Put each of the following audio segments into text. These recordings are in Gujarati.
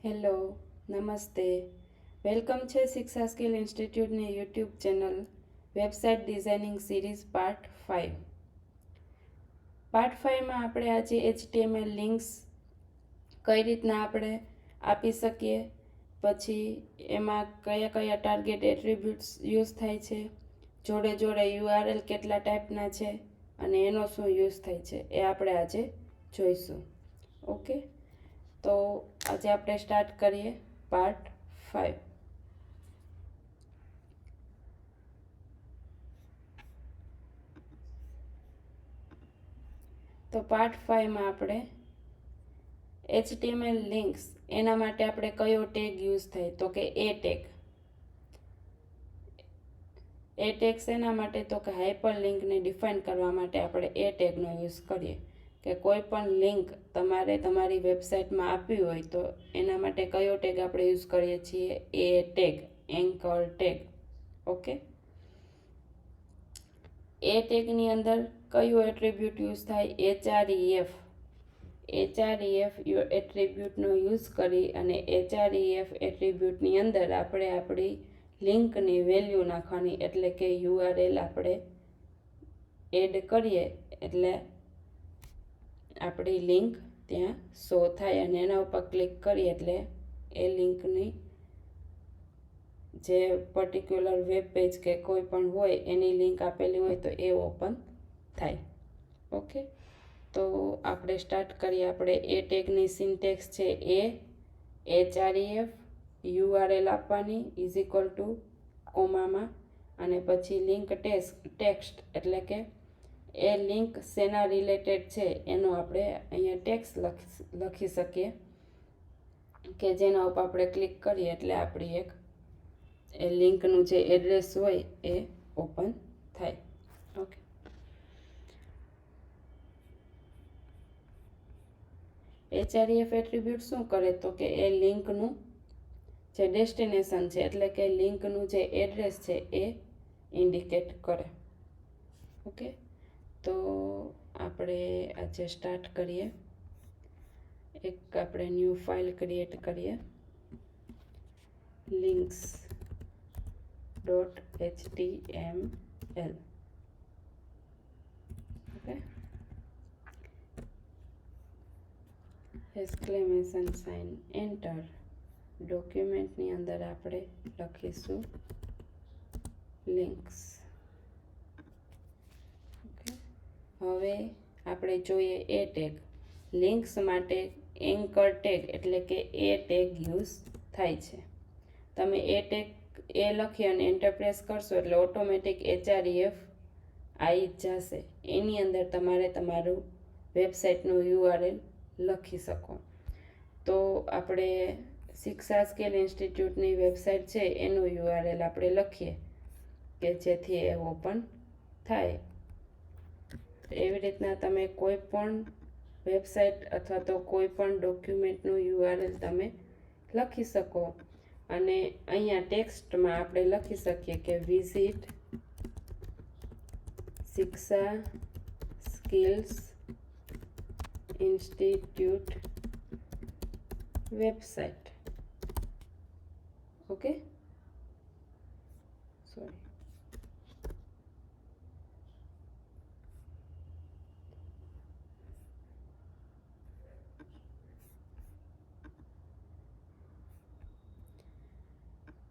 હેલો, નમસ્તે. વેલકમ છે શિક્ષા સ્કિલ ઇન્સ્ટિટ્યૂટની YouTube channel website designing series part 5. Part 5માં આપણે આજે HTML લિંક્સ કઈ રીતના આપણે આપી શકીએ, પછી એમાં કયા કયા ટાર્ગેટ એટ્રીબ્યુટ્સ યુઝ થાય છે, જોડે જોડે URL કેટલા ટાઈપના છે અને એનો શું યુઝ થાય છે એ આપણે આજે જોઈશું. ઓકે, તો આજે આપણે સ્ટાર્ટ કરીએ પાર્ટ 5. તો પાર્ટ 5માં આપણે HTML લિંક્સ એના માટે આપણે કયો ટેગ યુઝ થાય, તો કે એ ટેગ. એ ટેગ શેના માટે, તો કે હાઇપર લિંકને ડિફાઇન કરવા માટે આપણે એ ટેગનો યુઝ કરીએ. કે કોઈ પણ લિંક તમારે તમારી વેબસાઇટમાં આપવી હોય તો એના માટે કયો ટેગ આપણે યુઝ કરીએ છીએ, એ ટેગ, એન્કર ટેગ. ઓકે, એ ટેગની અંદર કયું એટ્રીબ્યુટ યુઝ થાય, href એટ્રીબ્યુટનો યુઝ કરી અને href એટ્રીબ્યુટની અંદર આપણે આપણી લિંકની વેલ્યુ નાખવાની, એટલે કે URL આપણે એડ કરીએ એટલે આપણી લિંક ત્યાં શો થાય અને એના ઉપર ક્લિક કરીએ એટલે એ લિંકની જે પર્ટિક્યુલર વેબ પેજ કે કોઈ પણ હોય એની લિંક આપેલી હોય તો એ ઓપન થાય. ઓકે, તો આપણે સ્ટાર્ટ કરીએ. આપણે એ ટેગની સિન્ટેક્સ છે href URL આપવાની ઇઝ ઇક્વલ ટુ કોમામાં, અને પછી લિંક ટેક્સ્ટ એટલે કે એ લિંક શેના રિલેટેડ છે એનો આપણે અહીંયા ટેક્સ્ટ લખી શકીએ કે જેના ઉપર આપણે ક્લિક કરીએ એટલે આપણી એક એ લિંકનું જે એડ્રેસ હોય એ ઓપન થાય. ઓકે, href એટ્રીબ્યુટ શું કરે, તો કે એ લિંકનું જે ડેસ્ટિનેશન છે એટલે કે લિંકનું જે એડ્રેસ છે એ ઇન્ડિકેટ કરે. ઓકે, તો આપણે આજે સ્ટાર્ટ કરીએ. એક આપણે ન્યૂ ફાઇલ ક્રિએટ કરીએ, links.html. Okay, exclamation sign, enter. ડોક્યુમેન્ટની અંદર આપણે લખીશું લિંક્સ. ઓકે, હવે આપણે જોઈએ એ ટેગ. લિંક્સ માટે એન્કર ટેગ એટલે કે એ ટેગ યુઝ થાય છે. તમે એ ટેગ એ લખી અને એન્ટર પ્રેસ કરશો એટલે ઓટોમેટિક href આવી જશે. એની અંદર તમારે તમારું વેબસાઇટનું URL લખી શકો. તો આપણે શિક્ષા સ્કિલ ઇન્સ્ટિટ્યૂટની વેબસાઇટ છે એનું URL આપણે લખીએ કે જેથી એ ઓપન થાય. એવી રીતના તમે કોઈ પણ વેબસાઇટ અથવા તો કોઈ પણ ડોક્યુમેન્ટનું URL તમે લખી શકો. અને અહીંયા ટેક્સ્ટમાં આપણે લખી શકીએ કે વિઝિટ શિક્ષા skills institute website. Okay, sorry.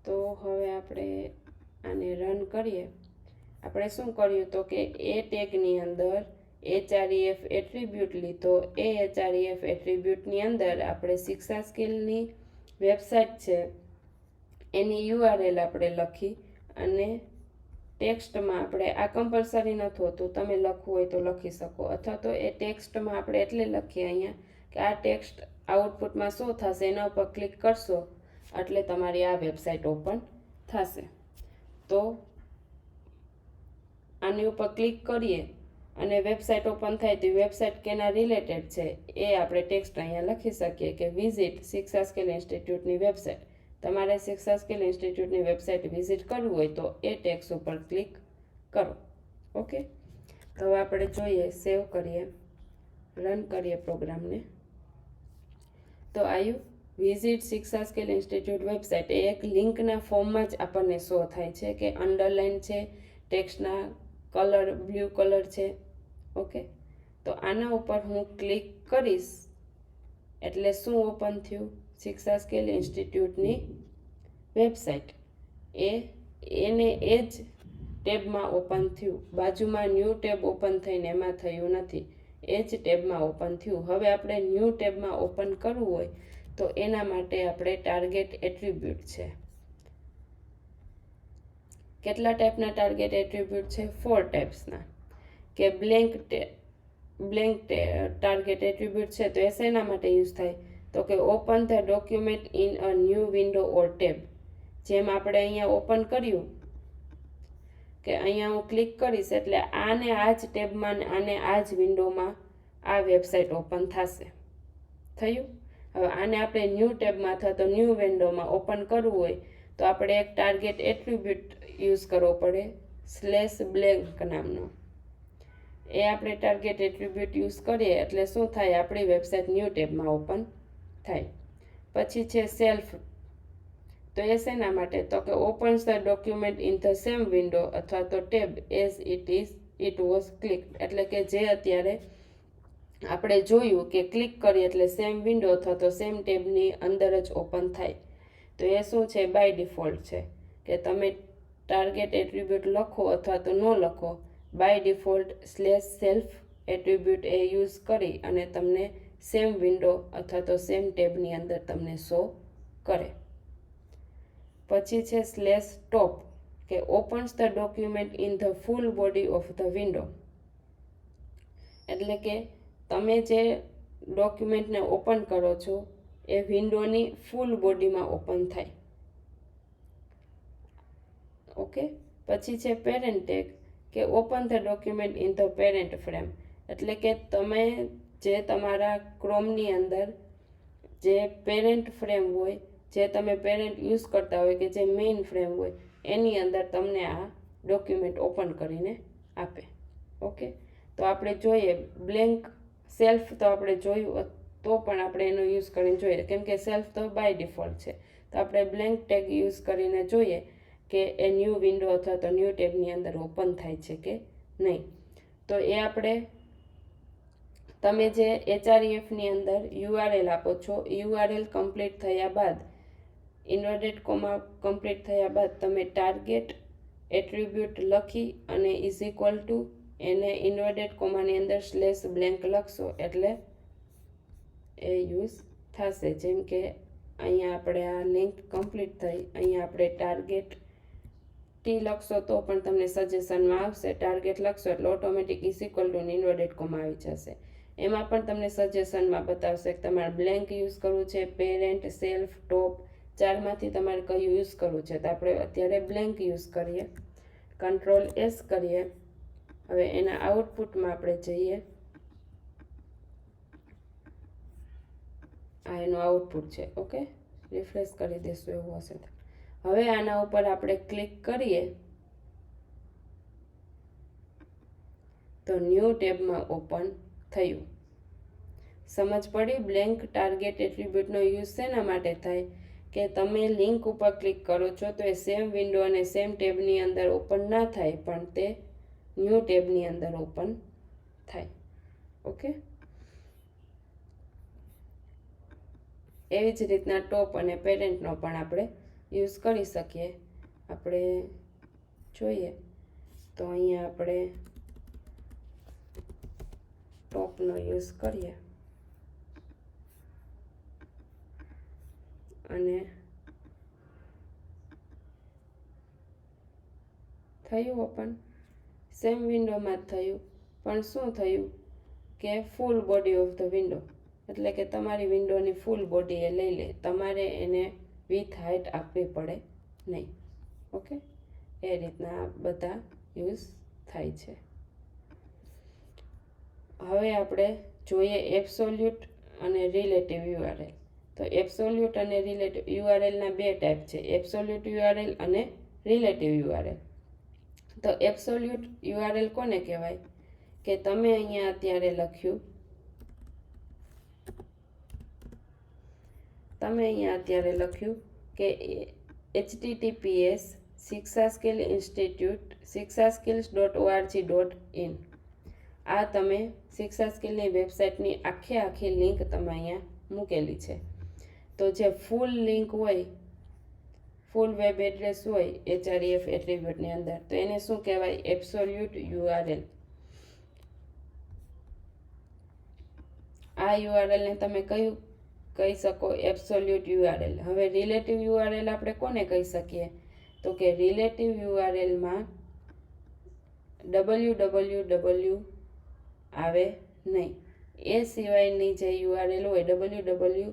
તો હવે આપણે આને રન કરીએ. આપણે શું કર્યું, તો કે એ ટેગની અંદર href એટ્રીબ્યુટ લીધો. એ href એટ્રીબ્યુટની અંદર આપણે શિક્ષા સ્કિલની વેબસાઇટ છે એની URL આપણે લખી અને ટેક્સ્ટમાં આપણે, આ કમ્પલસરી નથી હોતું, તમે લખવું હોય તો લખી શકો, અથવા તો એ ટેક્સ્ટમાં આપણે એટલે લખીએ અહીંયા કે આ ટેક્સ્ટ આઉટપુટમાં શું થશે એના ઉપર ક્લિક કરશો એટલે તમારી આ વેબસાઇટ ઓપન થશે. તો આની ઉપર ક્લિક કરીએ અને વેબસાઇટ ઓપન થાય તો વેબસાઇટ કેના રિલેટેડ છે એ આપણે ટેક્સ્ટ અહીંયા લખી શકીએ કે વિઝિટ શિક્ષા સ્કિલ ઇન્સ્ટિટ્યૂટની વેબસાઇટ. તમારે શિક્ષા સ્કિલ ઇન્સ્ટિટ્યૂટની વેબસાઇટ વિઝિટ કરવું હોય તો એ ટેક્સ્ટ ઉપર ક્લિક કરો. ઓકે, તો હવે આપણે જોઈએ, સેવ કરીએ, રન કરીએ પ્રોગ્રામને. તો આવ્યું વિઝિટ શિક્ષા સ્કિલ ઇન્સ્ટિટ્યૂટ વેબસાઇટ એ એક લિંકના ફોર્મમાં જ આપણને શો થાય છે કે અંડરલાઇન છે, ટેક્સ્ટના કલર બ્લુ કલર છે. ઓકે, તો આના ઉપર હું ક્લિક કરીશ એટલે શું ઓપન થયું? શિક્ષા સ્કિલ ઇન્સ્ટિટ્યૂટની વેબસાઇટ. એને એ જ ટેબમાં ઓપન થયું. બાજુમાં ન્યૂ ટેબ ઓપન થઈને એમાં થયું નથી, એ જ ટેબમાં ઓપન થયું. હવે આપણે ન્યૂ ટેબમાં ઓપન કરવું હોય તો એના માટે આપણે ટાર્ગેટ એટ્રીબ્યુટ છે. કેટલા ટાઈપના ટાર્ગેટ એટ્રીબ્યુટ છે? 4 ટાઈપ્સના. કે બ્લેન્ક ટાર્ગેટ એટ્રીબ્યુટ છે તો એ શેના માટે યુઝ થાય? તો કે open the document in a new window or tab. જેમ આપણે અહીંયા ઓપન કર્યું કે અહીંયા હું ક્લિક કરીશ એટલે આને આ જ ટેબમાં આને આ જ વિન્ડોમાં આ વેબસાઇટ ઓપન થશે. થયું? હવે આને આપણે ન્યૂ ટેબમાં અથવા તો ન્યૂ વિન્ડોમાં ઓપન કરવું હોય તો આપણે એક ટાર્ગેટ એટ્રીબ્યુટ યુઝ કરવો પડે, /blank નામનો. એ આપણે ટાર્ગેટ એટ્રીબ્યુટ યુઝ કરીએ એટલે શું થાય? આપણી વેબસાઇટ ન્યૂ ટેબમાં ઓપન થાય. પછી છે સેલ્ફ. તો એ શેના માટે? તો કે opens the document in the same window અથવા તો tab as it was clicked. એટલે કે જે અત્યારે આપણે જોયું કે ક્લિક કરીએ એટલે સેમ વિન્ડો અથવા તો સેમ ટેબની અંદર જ ઓપન થાય. તો એ શું છે? બાય ડિફોલ્ટ છે કે તમે ટાર્ગેટ એટ્રીબ્યુટ લખો અથવા તો ન લખો, બાય ડિફોલ્ટ /self એટ્રીબ્યુટ એ યુઝ કરી અને તમને સેમ વિન્ડો અથવા તો સેમ ટેબની અંદર તમને શો કરે. પછી છે /top કે opens the document in the full body of the window. એટલે કે તમે જે ડોક્યુમેન્ટને ઓપન કરો છો એ વિન્ડોની ફૂલ બોડીમાં ઓપન થાય. ઓકે, પછી છે પેરેન્ટ ટેગ કે open the document in the parent frame. એટલે કે તમે જે તમારા ક્રોમની અંદર જે પેરેન્ટ ફ્રેમ હોય, જે તમે પેરેન્ટ યુઝ કરતા હોય કે જે મેઇન ફ્રેમ હોય એની અંદર તમને આ ડોક્યુમેન્ટ ઓપન કરીને આપે. ઓકે, તો આપણે જોઈએ બ્લેન્ક સેલ્ફ તો આપણે જોયું તો પણ આપણે એનો યુઝ કરીને જોઈએ કેમ કે સેલ્ફ તો બાય ડિફોલ્ટ છે. તો આપણે બ્લેન્ક ટેગ યુઝ કરીને જોઈએ કે એ ન્યૂ વિન્ડો અથવા તો ન્યૂ ટેબની અંદર ઓપન થાય છે કે નહીં. તો એ આપણે તમે જે HREFની અંદર URL આપો છો, URL કમ્પ્લીટ થયા બાદ ઇન્વર્ટેડ કોમા કમ્પ્લીટ થયા બાદ તમે ટાર્ગેટ એટ્રીબ્યુટ લખી અને = એને ઇન્વર્ટેડ કોમાની અંદર /blank લખશો એટલે એ યુઝ થશે. જેમ કે અહીંયા આપણે આ લિંક કમ્પ્લીટ થઈ, અહીંયા આપણે ટાર્ગેટ ટી લખશો તો પણ તમને સજેશનમાં આવશે. ટાર્ગેટ લખશો એટલે ઓટોમેટિક = ઇન્વર્ટેડ કોમા આવી જશે. એમાં પણ તમને સજેશનમાં બતાવશે કે તમારે બ્લેન્ક યુઝ કરવું છે, પેરેન્ટ, સેલ્ફ, ટોપ, ચારમાંથી તમારે કયું યુઝ કરવું છે. તો આપણે અત્યારે બ્લેન્ક યુઝ કરીએ. Ctrl+S કરીએ. હવે એના આઉટપુટમાં આપણે જઈએ. આ એનું આઉટપુટ છે. ઓકે, રિફ્રેશ કરી દઈશું એવું હશે તો. હવે આના ઉપર આપણે ક્લિક કરીએ તો ન્યૂ ટેબમાં ઓપન થયું. સમજ પડી? બ્લેન્ક ટાર્ગેટ એટ્રીબ્યુટનો યુઝ શેના માટે થાય? કે તમે લિંક ઉપર ક્લિક કરો છો તો એ સેમ વિન્ડો અને સેમ ટેબની અંદર ઓપન ના થાય પણ તે ન્યૂ ટેબની અંદર ઓપન થાય. ઓકે, એવી જ રીતના ટોપ અને પેરેન્ટનો પણ આપણે યુઝ કરી શકીએ. આપણે જોઈએ તો અહીંયા આપણે ટોપનો યુઝ કરીએ અને થયું ઓપન. સેમ વિન્ડોમાં જ થયું પણ શું થયું કે full body of the window. એટલે કે તમારી વિન્ડોની ફૂલ બોડી એ લઈ લે, તમારે એને વિથ હાઇટ આપવી પડે નહીં. ઓકે, એ રીતના બધા યુઝ થાય છે. હવે આપણે જોઈએ એબ્સોલ્યુટ અને રિલેટિવ URL. તો એબ્સોલ્યુટ અને રિલેટિવ URLના બે ટાઈપ છે, એબ્સોલ્યુટ URL અને રિલેટિવ URL. તો એબ્સોલ્યુટ URL કોને કહેવાય? કે તમે અહીંયા અત્યારે લખ્યું તમે અહીંયા અત્યારે લખ્યું કે https shikshaskills.org.in આ તમે શિક્ષા સ્કિલની વેબસાઇટની આખી લિંક તમે અહીંયા મૂકેલી છે. તો જે ફૂલ લિંક હોય, ફૂલ વેબ એડ્રેસ હોય HREF એટ્રીબ્યુટની અંદર, તો એને શું કહેવાય? Absolute URL. આ URLને તમે કયું કહી શકો? Absolute URL. હવે રિલેટિવ URL આપણે કોને કહી શકીએ? તો કે રિલેટિવ URLમાં www આવે નહીં. એ સિવાયની જે URL હોય, www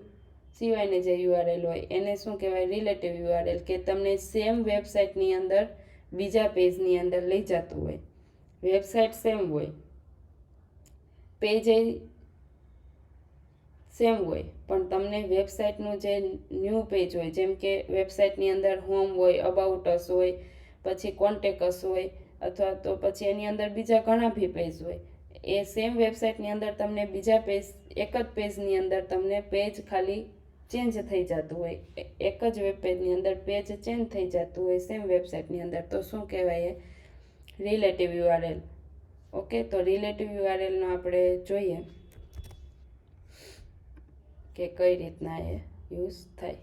સિવાયની જે URL હોય એને શું કહેવાય? Relative URL. કે તમને સેમ વેબસાઇટની અંદર બીજા પેજની અંદર લઈ જતું હોય. વેબસાઇટ સેમ હોય, પેજ સેમ હોય, પણ તમને વેબસાઇટનું જે ન્યૂ પેજ હોય, જેમ કે વેબસાઇટની અંદર હોમ હોય, અબાઉટ અસ હોય, પછી કોન્ટેક્ટ અસ હોય, અથવા તો પછી એની અંદર બીજા ઘણા બી પેજ હોય. એ સેમ વેબસાઇટની અંદર તમને બીજા પેજ, એક જ પેજની અંદર તમને પેજ ખાલી ચેન્જ થઈ જતું હોય, એક જ વેબ પેજની અંદર પેજ ચેન્જ થઈ જતું હોય સેમ વેબસાઇટની અંદર, તો શું કહેવાય? Relative URL. ઓકે, તો રિલેટિવ URLનો આપણે જોઈએ કે કઈ રીતના એ યુઝ થાય.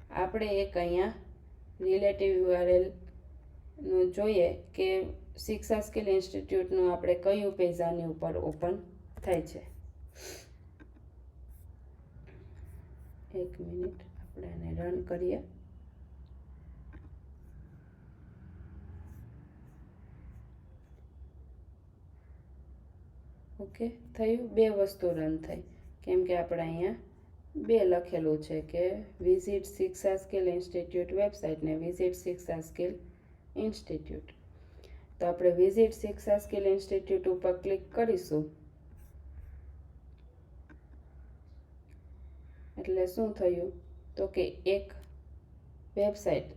આપણે એક અહીંયા રિલેટિવ URL નું જોઈએ કે શિક્ષા સ્કિલ ઇન્સ્ટિટ્યૂટનું આપણે કયું પેજ આની ઉપર ઓપન થાય છે. એક મિનિટ, આપણે આને રન કરીએ. ઓકે, થયું. બે વસ્તુ રન થઈ, કેમ કે આપણે અહીંયા બે લખેલું છે કે વિઝિટ શિક્ષા સ્કિલ ઇન્સ્ટિટ્યૂટ વેબસાઇટ ને વિઝિટ શિક્ષા સ્કિલ ઇન્સ્ટિટ્યૂટ. તો આપણે વિઝિટ શિક્ષા સ્કિલ ઇન્સ્ટિટ્યૂટ ઉપર ક્લિક કરીશું એટલે શું થયું? તો કે એક વેબસાઇટ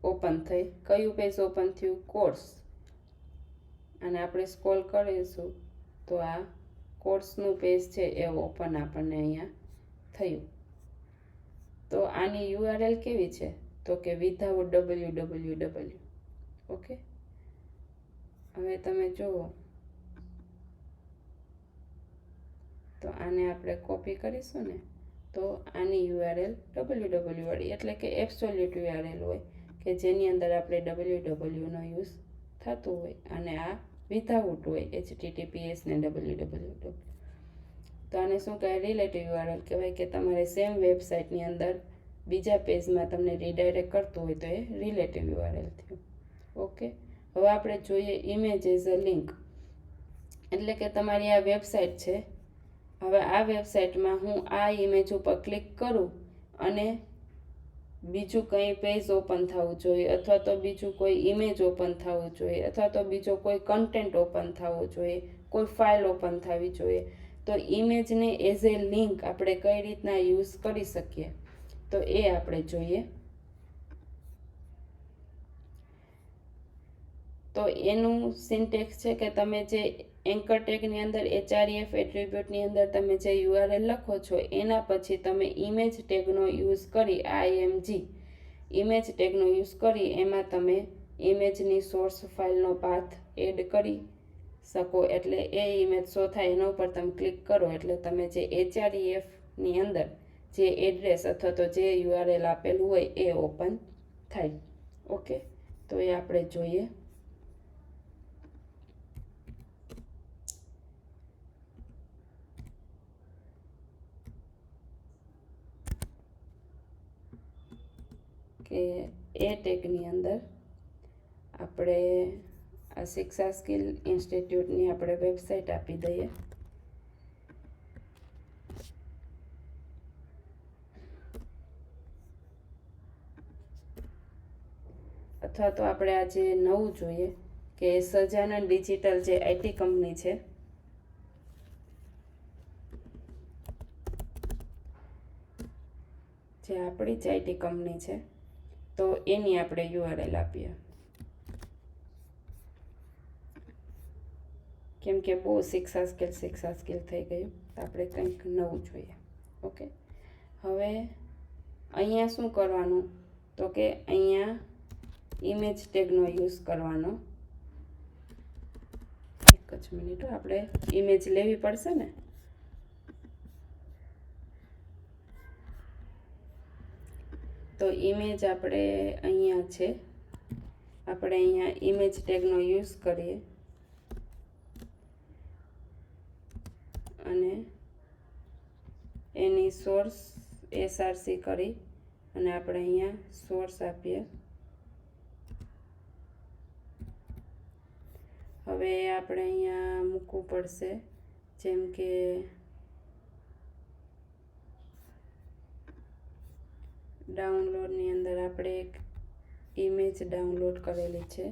ઓપન થઈ. કયું પેજ ઓપન થયું? કોર્સ. અને આપણે સ્ક્રોલ કરીશું તો આ કોર્સનું પેજ છે એ ઓપન આપણને અહીંયા થયું. તો આની URL કેવી છે? તો કે વિધાઉટ www. ઓકે, હવે તમે જુઓ તો આને આપણે કોપી કરીશું ને, તો આની URL www વાળી, એટલે કે એબ્સોલ્યુટ URL હોય કે જેની અંદર આપણે www નો યુઝ થતું હોય, અને આ વિધાઉટ હોય https ને www. તો આને શું કહેવાય? રિલેટિવ URL કહેવાય. કે તમારે સેમ વેબસાઇટની અંદર બીજા પેજમાં તમને રીડાયરેક્ટ કરતું હોય તો એ રિલેટિવ URL થયું. ઓકે, હવે આપણે જોઈએ ઇમેજ એઝ અ લિંક. એટલે કે તમારી આ વેબસાઇટ છે, હવે આ વેબસાઇટમાં હું આ ઇમેજ ઉપર ક્લિક કરું અને બીજું કંઈ પેજ ઓપન થવું જોઈએ, અથવા તો બીજું કોઈ ઇમેજ ઓપન થવું જોઈએ, અથવા તો બીજો કોઈ કન્ટેન્ટ ઓપન થવું જોઈએ, કોઈ ફાઇલ ઓપન થવી જોઈએ. તો ઇમેજને એઝ એ લિંક આપણે કઈ રીતના યુઝ કરી શકીએ, તો એ આપણે જોઈએ. તો એનું સિન્ટેક્સ છે કે તમે જે એન્કર ટેગની અંદર HREF એટ્રીબ્યુટની અંદર તમે જે URL લખો છો એના પછી તમે ઇમેજ ટેગનો યુઝ કરી, IMG ઇમેજ ટેગનો યુઝ કરી એમાં તમે ઇમેજની સોર્સ ફાઇલનો પાથ એડ કરી શકો. એટલે એ ઇમેજ શો થાય એના ઉપર તમે ક્લિક કરો એટલે તમે જે HREFની અંદર જે એડ્રેસ અથવા તો જે URL આપેલું હોય એ ઓપન થાય. ઓકે, તો એ આપણે જોઈએ. કે એ ટેગની અંદર આપણે આ શિક્ષા સ્કિલ ઇન્સ્ટિટ્યૂટની આપણે વેબસાઇટ આપી દઈએ. અથવા તો આપણે આ જે નવું જોઈએ કે સજાનન ડિજિટલ જે IT કંપની છે, જે આપણી જ IT કંપની છે, તો એની આપણે URL આપીએ. કેમ કે બહુ શિક્ષા સ્કેલ થઈ ગયું, તો આપણે કંઈક નવું જોઈએ. ઓકે, હવે અહીંયા શું કરવાનું, તો કે અહીંયા ઇમેજ ટેગનો યુઝ કરવાનો. એક જ મિનિટ, આપણે ઇમેજ લેવી પડશે ને. તો ઇમેજ આપણે અહીંયા છે, આપણે અહીંયા ઇમેજ ટેગનો યુઝ કરીએ અને એની સોર્સ એસઆરસી કરી અને આપણે અહીંયા સોર્સ આપીએ. હવે આપણે અહીંયા મૂકવું પડશે, જેમ કે ડાઉનલોડની અંદર આપણે એક ઇમેજ ડાઉનલોડ કરેલી છે.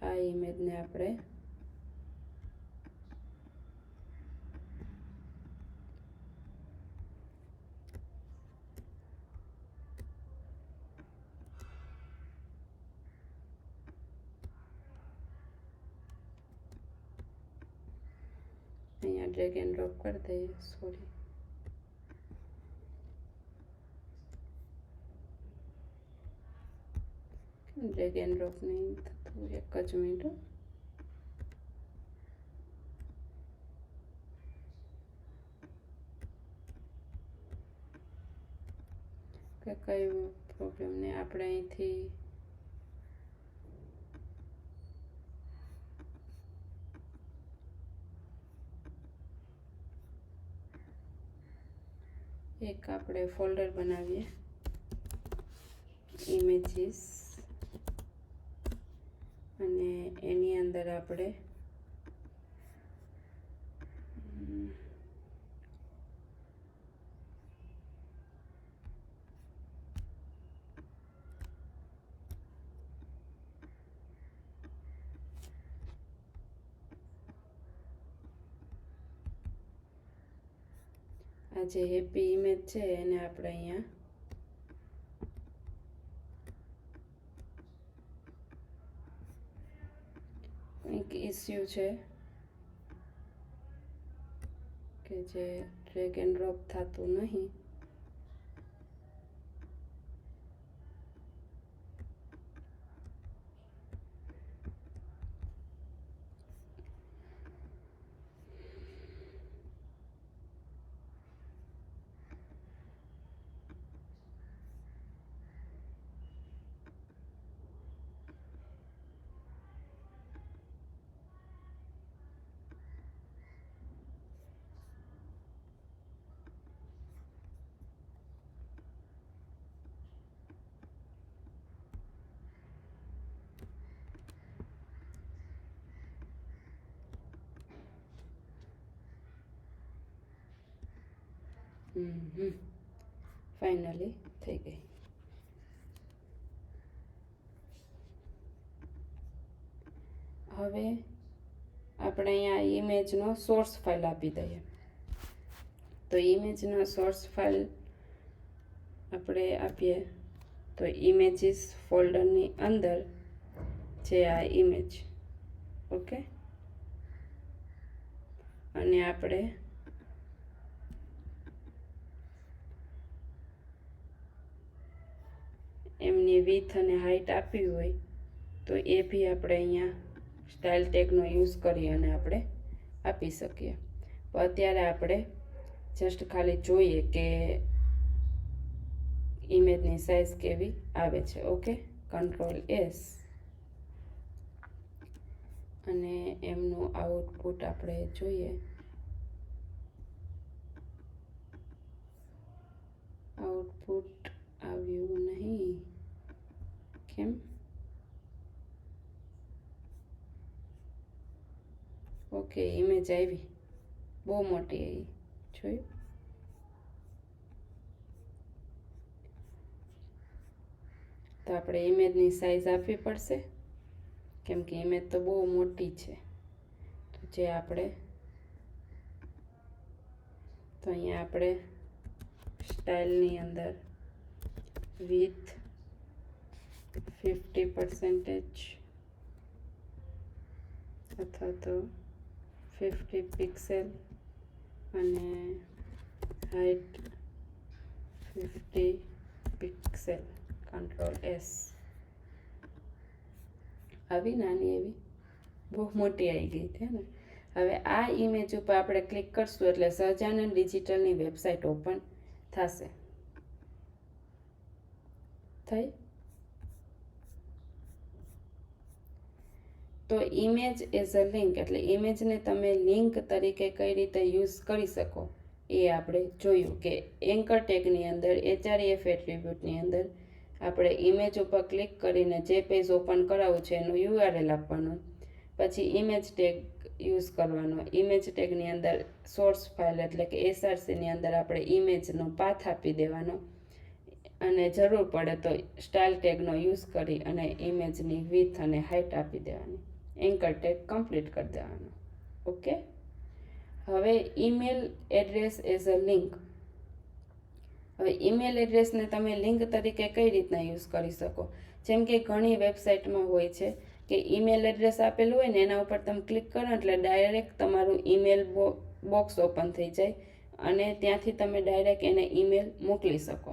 આ ઇમેજને આપણે અહીંયા ડ્રેગ એન્ડ ડ્રોપ કરી દઈએ. સોરી, ડ્રેગ એન્ડ ડ્રોપ નહીં થતું, એક જ મિનિટ. કે કઈ પ્રોબ્લેમ નહીં, આપણે અહીંથી એક આપણે ફોલ્ડર બનાવીએ, ઇમેજીસ, અને એની અંદર આપણે આ જે હેપી ઇમેજ છે એને આપણે અહીંયા કંઈક ઇસ્યુ છે કે જે ડ્રેગ એન્ડ ડ્રોપ થતું નહીં. ફાઇનલી થઈ ગઈ. હવે આપણે અહીંયા ઇમેજનો સોર્સ ફાઇલ આપી દઈએ. તો ઇમેજનો સોર્સ ફાઇલ આપણે આપીએ તો ઇમેજીસ ફોલ્ડરની અંદર છે આ ઇમેજ. ઓકે, અને આપણે એમની વિથ અને હાઇટ આપવી હોય તો એ બી આપણે અહીંયા સ્ટાઇલ ટેગનો યુઝ કરી અને આપણે આપી શકીએ. તો અત્યારે આપણે જસ્ટ ખાલી જોઈએ કે ઇમેજની સાઇઝ કેવી આવે છે. ઓકે, કંટ્રોલ એસ અને એમનું આઉટપુટ આપણે જોઈએ. આઉટપુટ આવ્યું નહીં, કેમ? ઓકે, ઇમેજ આવી, બહુ મોટી આવી, જોયું? તો આપણે ઇમેજની સાઇઝ આપવી પડશે, કેમ કે ઇમેજ તો બહુ મોટી છે. તો જે આપણે તો અહીંયા આપણે સ્ટાઇલની અંદર વિથ 50% અથવા તો 50 પિક્સેલ અને હાઇટ 50 પિક્સેલ, કંટ્રોલ S. આવી નાની એવી બહુ મોટી આવી ગઈ છે ને. હવે આ ઇમેજ ઉપર આપણે ક્લિક કરશું એટલે સહજાનંદ ડિજિટલની વેબસાઇટ ઓપન થશે. થઈ? તો ઇમેજ એઝ અ લિંક એટલે ઇમેજને તમે લિંક તરીકે કઈ રીતે યુઝ કરી શકો એ આપણે જોયું કે એન્કર ટેગની અંદર HREF એટ્રીબ્યુટની અંદર આપણે ઇમેજ ઉપર ક્લિક કરીને જે પેજ ઓપન કરાવવું છે એનું URL આપવાનું, પછી ઇમેજ ટેગ યુઝ કરવાનો. ઇમેજ ટેગની અંદર સોર્સ ફાઇલ એટલે કે SRCની અંદર આપણે ઇમેજનો પાથ આપી દેવાનો અને જરૂર પડે તો સ્ટાઇલ ટેગનો યુઝ કરી અને ઇમેજની વિડ્થ અને હાઇટ આપી દેવાની. એન્કર ટેગ કમ્પ્લીટ કરી દેવાનો. ઓકે. હવે email address as a link. હવે ઈમેલ એડ્રેસને તમે લિંક તરીકે કઈ રીતના યુઝ કરી શકો? જેમ કે ઘણી વેબસાઇટમાં હોય છે કે ઈમેલ એડ્રેસ આપેલું હોય ને એના ઉપર તમે ક્લિક કરો એટલે ડાયરેક્ટ તમારું ઈમેલ બોક્સ ઓપન થઈ જાય અને ત્યાંથી તમે ડાયરેક્ટ એને ઈમેલ મોકલી શકો.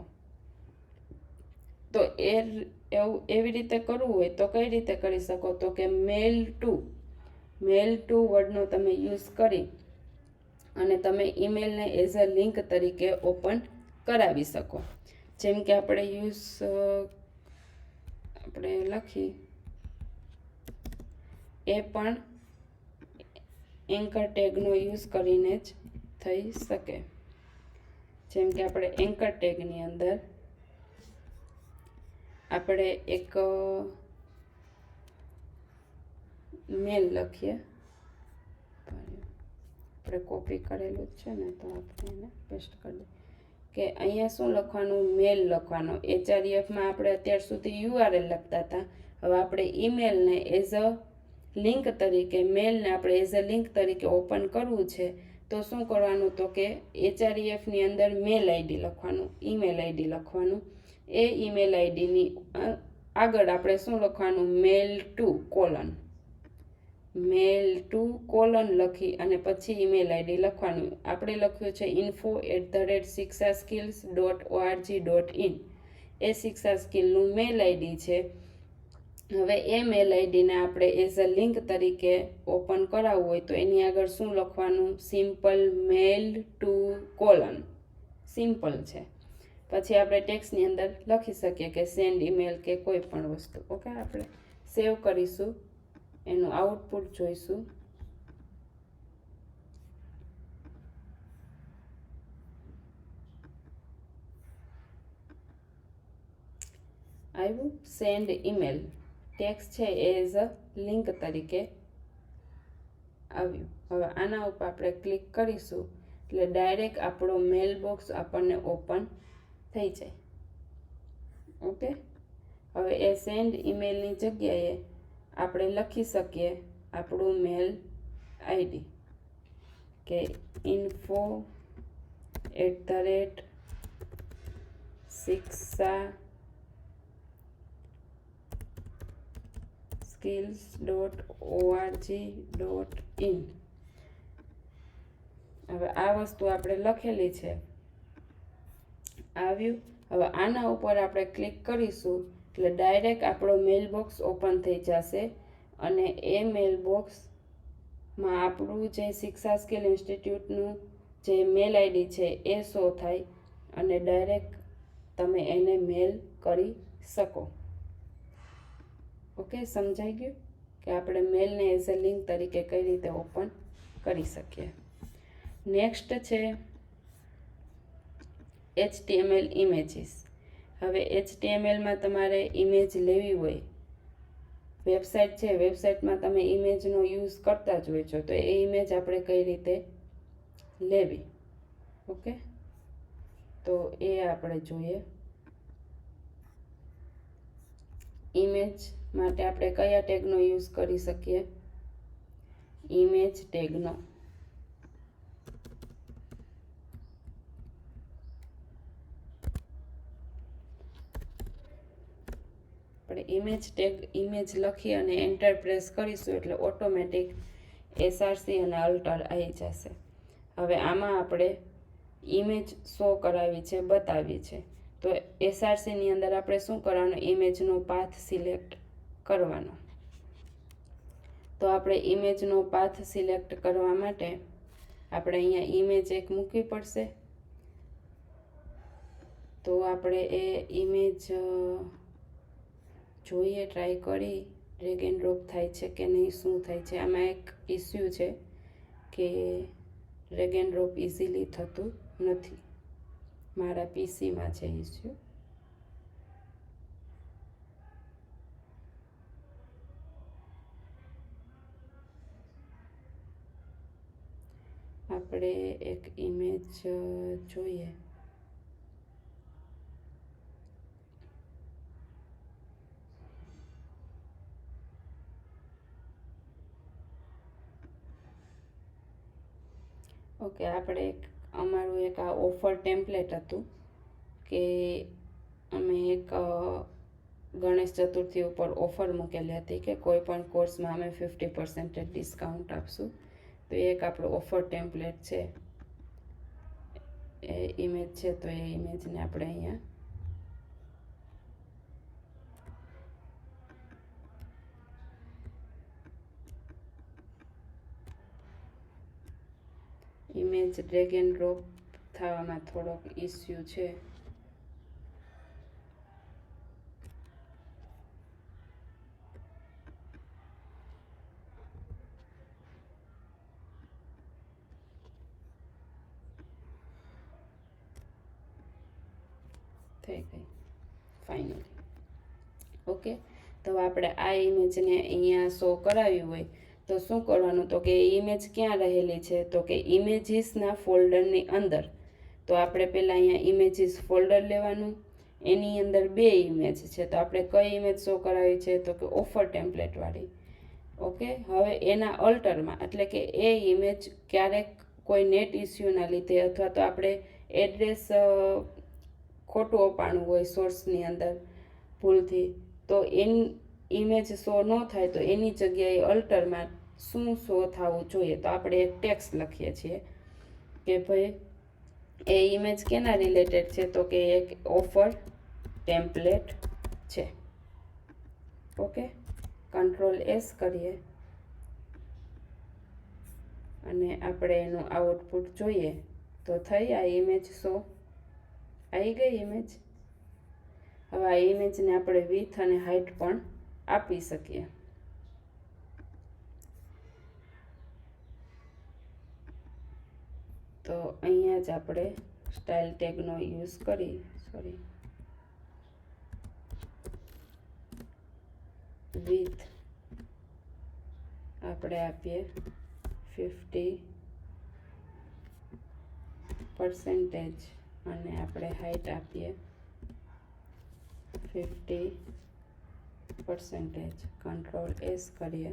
તો એવું એવી રીતે કરવું હોય તો કઈ રીતે કરી શકો? તો કે મેલ ટુ વર્ડનો તમે યુઝ કરી અને તમે ઈમેલને એઝ અ લિંક તરીકે ઓપન કરાવી શકો. જેમ કે આપણે લખી એ પણ એન્કર ટેગનો યુઝ કરીને જ થઈ શકે. જેમ કે આપણે એન્કર ટેગની અંદર આપણે એક મેલ લખીએ, આપણે કોપી કરેલું જ છે ને તો આપણે એને પેસ્ટ કરી દઈએ કે અહીંયા શું લખવાનું? મેલ લખવાનો. HREFમાં આપણે અત્યાર સુધી URL લખતા હતા, હવે આપણે ઈમેલને એઝ અ લિંક તરીકે, મેલને આપણે એઝ અ લિંક તરીકે ઓપન કરવું છે તો શું કરવાનું? તો કે HREFની અંદર મેલ આઈડી લખવાનું, ઈમેલ આઈડી લખવાનું. એ ઈમેલ આઈડીની આગળ આપણે શું લખવાનું? મેલ ટુ કોલન લખી અને પછી ઈમેલ આઈડી લખવાનું. આપણે લખ્યું છે info@shikshaskills.org.in. એ શિક્ષા સ્કિલનું મેલ આઈડી છે. હવે એ મેલ આઈડીને આપણે એઝ અ લિંક તરીકે ઓપન કરાવવું હોય તો એની આગળ શું લખવાનું? સિમ્પલ મેલ ટુ કોલન. સિમ્પલ છે. પછી આપણે ટેક્સ્ટની અંદર લખી શકીએ કે સેન્ડ ઈમેલ કે કોઈ પણ વસ્તુ. ઓકે. આપણે સેવ કરીશું, એનું આઉટપુટ જોઈશું. આવ્યું સેન્ડ ઈમેલ. ટેક્સ્ટ છે એઝ અ લિંક તરીકે આવ્યું. હવે આના ઉપર આપણે ક્લિક કરીશું એટલે ડાયરેક્ટ આપણો મેલ બોક્સ આપણને ઓપન થઈ જાય. ઓકે. હવે એ સેન્ડ ઈમેલની જગ્યાએ આપણે લખી શકીએ આપણું મેલ આઈડી કે info@shikshaskills.org.in. હવે આ વસ્તુ આપણે લખેલી છે. આવ્યું. હવે આના ઉપર આપણે ક્લિક કરીશું એટલે ડાયરેક્ટ આપણો મેલ બોક્સ ઓપન થઈ જશે અને એ મેલ બોક્સમાં આપણું જે શિક્ષા સ્કિલ ઇન્સ્ટિટ્યૂટનું જે મેલ આઈડી છે એ શો થાય અને ડાયરેક્ટ તમે એને મેલ કરી શકો. ઓકે. સમજાઈ ગયું કે આપણે મેલને એઝ અ લિંક તરીકે કઈ રીતે ઓપન કરી શકીએ. નેક્સ્ટ છે HTML ઇમેજીસ. હવે HTMLમાં તમારે ઇમેજ લેવી હોય, વેબસાઇટ છે, વેબસાઇટમાં તમે ઇમેજનો યુઝ કરતા જ હોય છો તો એ ઇમેજ આપણે કઈ રીતે લેવી. ઓકે. તો એ આપણે જોઈએ. ઇમેજ માટે આપણે કયા ટેગનો યુઝ કરી શકીએ? ઇમેજ ટેગનો. આપણે ઇમેજ ટેગ ઇમેજ લખી અને એન્ટર પ્રેસ કરીશું એટલે ઓટોમેટિક એસઆરસી અને અલ્ટર આવી જશે. હવે આમાં આપણે ઇમેજ શો કરાવી છે, બતાવી છે. તો એસઆરસીની અંદર આપણે શું કરવાનું, ઇમેજનો પાથ સિલેક્ટ કરવાનો. તો આપણે ઇમેજનો પાથ સિલેક્ટ કરવા માટે આપણે અહીંયા ઇમેજ એક મૂકવી પડશે. તો આપણે એ ઇમેજ જોઈએ, ટ્રાય કરી ડ્રેગ એન્ડ ડ્રોપ થાય છે કે નહીં, શું થાય છે. આમાં એક ઇસ્યુ છે કે ડ્રેગ એન્ડ ડ્રોપ ઇઝીલી થતું નથી. મારા પીસીમાં છે ઇસ્યુ. આપણે એક ઇમેજ જોઈએ. ઓકે, આપણે અમારું એક આ ઓફર ટેમ્પલેટ હતું કે અમે એક ગણેશ ચતુર્થી ઉપર ઓફર મૂકેલી હતી કે કોઈ પણ કોર્સમાં અમે 50% ડિસ્કાઉન્ટ આપશું. તો એક આપણું ઓફર ટેમ્પલેટ છે, એ ઇમેજ છે. તો એ ઇમેજને આપણે અહીંયા ઇમેજ ડ્રેગ એન્ડ ડ્રોપ થવામાં થોડોક ઇસ્યુ છે. થઈ ગઈ ફાઇનલી. ઓકે, તો આપણે આ ઇમેજને અહીંયા શો કરાવી હોય તો શું કરવાનું, તો કે ઇમેજ ક્યાં રહેલી છે, તો કે ઇમેજીસના ફોલ્ડરની અંદર. તો આપણે પહેલાં અહીંયા ઇમેજીસ ફોલ્ડર લેવાનું, એની અંદર 2 ઇમેજ છે. તો આપણે કઈ ઇમેજ શો કરાવી છે, તો કે ઓફર ટેમ્પલેટવાળી. ઓકે, હવે એના અલ્ટરમાં, એટલે કે એ ઇમેજ ક્યારેક કોઈ નેટ ઇસ્યુના લીધે અથવા તો આપણે એડ્રેસ ખોટું અપાણું હોય સોર્સની અંદર ભૂલથી, તો એની ઇમેજ શો ન થાય. તો એની જગ્યાએ અલ્ટરમાં શું શો થવું જોઈએ, તો આપણે એક ટેક્સ્ટ લખીએ છીએ કે ભાઈ એ ઇમેજ કેના રિલેટેડ છે, તો કે એક ઓફર ટેમ્પલેટ છે. ઓકે, કંટ્રોલ એસ કરીએ અને આપણે એનું આઉટપુટ જોઈએ. તો થઈ આ ઇમેજ શો, આવી ગઈ ઇમેજ. હવે આ ઇમેજને આપણે વિડ્થ અને હાઇટ પણ આપી શકીએ. તો અહીંયા જ આપણે સ્ટાઇલ ટેગનો યુઝ કરી, વિડ્થ આપણે આપીએ 50% અને આપણે હાઇટ આપીએ 50%. કંટ્રોલ એસ કરીએ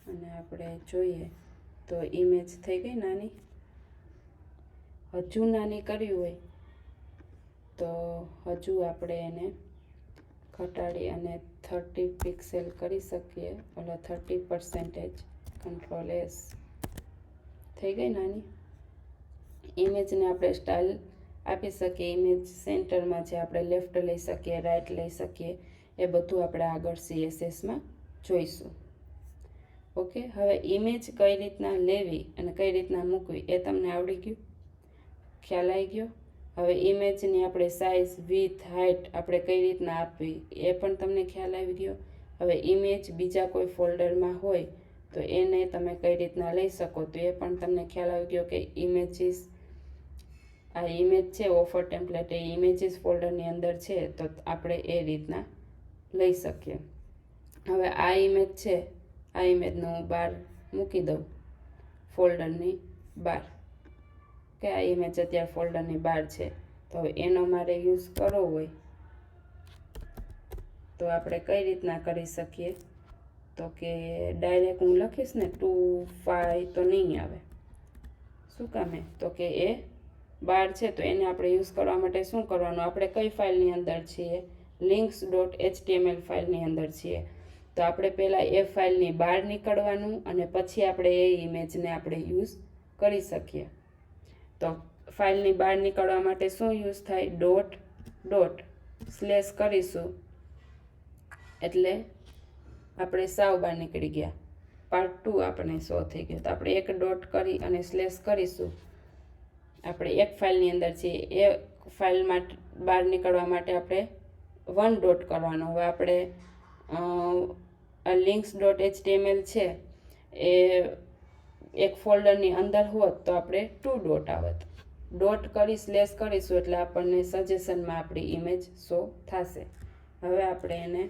અને આપણે જોઈએ તો ઇમેજ થઈ ગઈ નાની. હજુ નાની કરવી હોય તો હજુ આપણે એને ઘટાડી અને 30 પિક્સેલ કરી શકીએ, ઓલા 30%. કંટ્રોલ એસ, થઈ ગઈ નાની. ઇમેજને આપણે સ્ટાઇલ આપી શકીએ. ઇમેજ સેન્ટરમાં છે, આપણે લેફ્ટ લઈ શકીએ, રાઈટ લઈ શકીએ. એ બધું આપણે આગળ CSSમાં જોઈશું. ઓકે, હવે ઇમેજ કઈ રીતના લેવી અને કઈ રીતના મૂકવી એ તમને આવડી ગયું, ખ્યાલ આવી ગયો. હવે ઇમેજની આપણે સાઇઝ, વિડ્થ, હાઇટ આપણે કઈ રીતના આપવી એ પણ તમને ખ્યાલ આવી ગયો. હવે ઇમેજ બીજા કોઈ ફોલ્ડરમાં હોય તો એને તમે કઈ રીતના લઈ શકો, તો એ પણ તમને ખ્યાલ આવી ગયો કે ઇમેજીસ, આ ઇમેજ છે ઓફર ટેમ્પલેટ, એ ઇમેજીસ ફોલ્ડરની અંદર છે. તો આપણે એ રીતના લઈ શકીએ. હવે આ ઇમેજ છે, આ ઇમેજને હું બહાર મૂકી દઉં ફોલ્ડરની બહાર, કે આ ઇમેજ અત્યારે ફોલ્ડરની બહાર છે. તો હવે એનો મારે યુઝ કરવો હોય તો આપણે કઈ રીતના કરી શકીએ, તો કે ડાયરેક્ટ હું લખીશ ને 25 તો નહીં આવે. શું કામે, તો કે એ બહાર છે. તો એને આપણે યુઝ કરવા માટે શું કરવાનું, આપણે કઈ ફાઇલની અંદર છીએ, links.html ફાઇલની અંદર છીએ. તો આપણે પહેલાં એ ફાઇલની બહાર નીકળવાનું અને પછી આપણે એ ઇમેજને આપણે યુઝ કરી શકીએ. તો ફાઇલની બહાર નીકળવા માટે શું યુઝ થાય? ડોટ ડોટ સ્લેશ કરીશું એટલે આપણે સાવ બહાર નીકળી ગયા. પાર્ટ 2 આપણે શો થઈ ગયો. તો આપણે એક ડોટ કરી અને સ્લેશ કરીશું. આપણે એક ફાઇલની અંદર છીએ, એ ફાઇલમાં બહાર નીકળવા માટે આપણે 1 ડોટ કરવાનો. હવે આપણે links ડોટ HTML છે એ એક ફોલ્ડરની અંદર હોત તો આપણે 2 ડોટ આવત. ડોટ કરી સ્લેશ કરીશું એટલે આપણને સજેશનમાં આપણી ઇમેજ શો થશે. હવે આપણે એને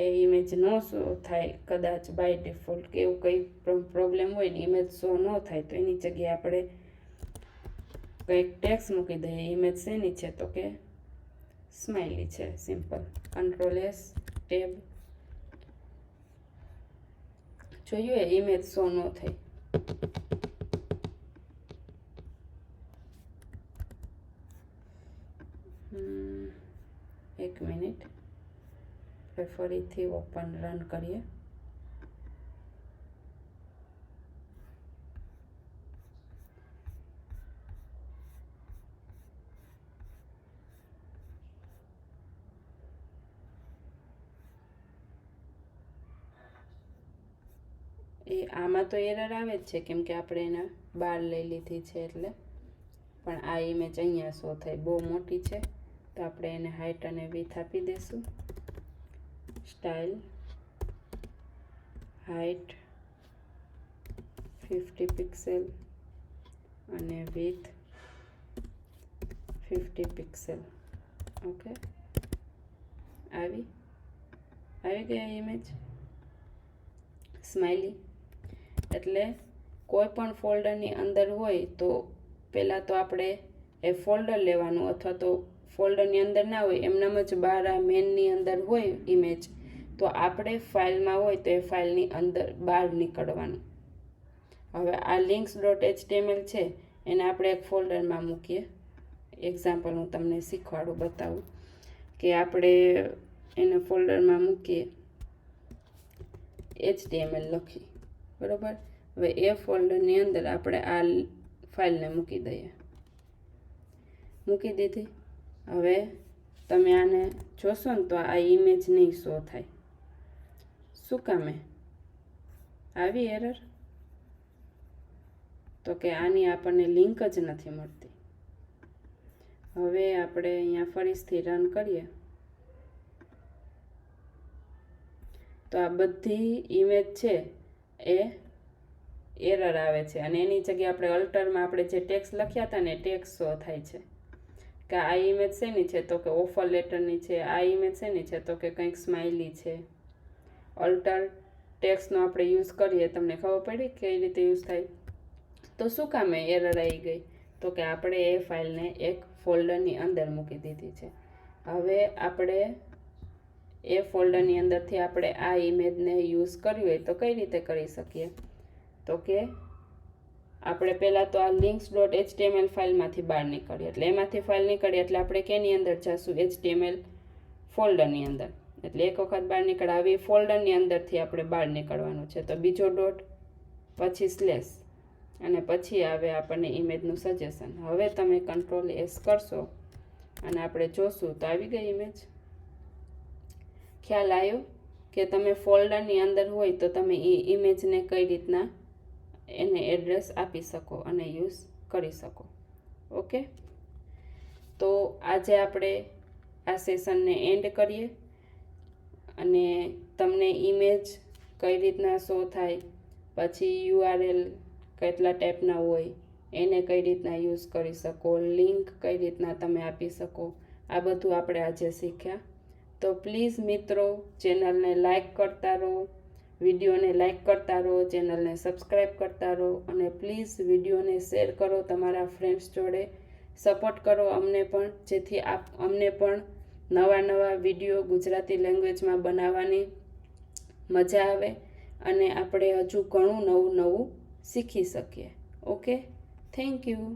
એ ઇમેજ ન શો થાય, કદાચ બાય ડિફોલ્ટ કે એવું કંઈ પ્રોબ્લેમ હોય ને ઇમેજ શો ન થાય તો એની જગ્યાએ આપણે કંઈક ટેક્સ મૂકી દઈએ. ઇમેજ શેની છે? તો કે સ્માઇલી છે. સિમ્પલ. Ctrl+S tab. જોયું ઇમેજ શો ન થઈ. એક મિનિટ, ફરીથી ઓપન રન કરીએ. આમાં તો એરર આવે જ છે કેમ કે આપણે એને બહાર લઈ લીધી છે એટલે. પણ આ ઇમેજ અહીંયા શો થાય, બહુ મોટી છે તો આપણે એને હાઇટ અને વિડ્થ આપી દઈશું. સ્ટાઇલ હાઇટ 50 પિક્સેલ અને વિડ્થ 50 પિક્સેલ. ઓકે, આવી ગઈ ઇમેજ સ્માઇલી. એટલે કોઈ પણ ફોલ્ડરની અંદર હોય તો પહેલાં તો આપણે એ ફોલ્ડર લેવાનું, અથવા તો ફોલ્ડરની અંદર ના હોય એમનામ જ બહાર આ મેનની અંદર હોય ઇમેજ તો આપણે ફાઇલમાં હોય તો એ ફાઇલની અંદર બહાર નીકળવાનું. હવે આ links ડોટ HTML છે એને આપણે એક ફોલ્ડરમાં મૂકીએ. એક્ઝામ્પલ હું તમને શીખવાડું, બતાવું કે આપણે એને ફોલ્ડરમાં મૂકીએ. HTML લખી, બરાબર. હવે એ ફોલ્ડરની અંદર આપણે આ ફાઇલને મૂકી દઈએ. મૂકી દીધી. હવે તમે આને જોશો ને તો આ ઇમેજ નહીં શો થાય. શું કામે આવી એરર? તો કે આની આપણને લિંક જ નથી મળતી. હવે આપણે અહીંયા ફરીથી રન કરીએ તો આ બધી ઇમેજ છે એ એરર આવે છે અને એની જગ્યાએ આપણે અલ્ટરમાં આપણે જે ટેક્સ લખ્યા હતા ને ટેક્સ શો થાય છે કે આ ઇમેજ શેની છે? તો કે ઓફર લેટરની છે. આ ઇમેજ શેની છે? તો કે કંઈક સ્માઇલી છે. અલ્ટર ટેક્સનો આપણે યુઝ કરીએ. તમને ખબર પડી કઈ રીતે યુઝ થાય? તો શું કામે એરર આવી ગઈ? તો કે આપણે એ ફાઇલને એક ફોલ્ડરની અંદર મૂકી દીધી છે. હવે આપણે એ ફોલ્ડરની અંદરથી આપણે આ ઇમેજને યુઝ કરવી હોય તો કઈ રીતે કરી શકીએ? તો કે આપણે પહેલાં તો આ links ડોટ HTML ફાઇલમાંથી બહાર નીકળીએ. એટલે એમાંથી ફાઇલ નીકળીએ એટલે આપણે કેની અંદર જઈશું? HTML ફોલ્ડરની અંદર. એટલે એક વખત બહાર નીકળ આવી ફોલ્ડરની અંદરથી આપણે બહાર નીકળવાનું છે. તો બીજો ડોટ, પછી સ્લેશ અને પછી આવે આપણને ઇમેજનું સજેશન. હવે તમે Ctrl+S કરશો અને આપણે જોશું તો આવી ગઈ ઇમેજ. ખ્યાલ આવ્યો કે તમે ફોલ્ડરની અંદર હોય તો તમે એ ઇમેજને કઈ રીતના એને એડ્રેસ આપી શકો અને યુઝ કરી શકો. ઓકે, તો આજે આપણે આ સેશનને એન્ડ કરીએ અને તમને ઇમેજ કઈ રીતના શો થાય, પછી URL કેટલા ટાઈપના હોય એને કઈ રીતના યુઝ કરી શકો, લિંક કઈ રીતના તમે આપી શકો, આ બધું આપણે આજે શીખ્યા. તો પ્લીઝ મિત્રો ચેનલને લાઈક કરતા રહો, વિડીયોને લાઈક કરતા રહો, ચેનલને સબસ્ક્રાઈબ કરતા રહો અને પ્લીઝ વિડીયોને શેર કરો તમારા ફ્રેન્ડ્સ જોડે. સપોર્ટ કરો અમને પણ, જેથી અમને પણ નવા વિડીયો ગુજરાતી લેંગ્વેજમાં બનાવવાની મજા આવે અને આપણે હજુ ઘણું નવું શીખી શકીએ. Okay, thank you.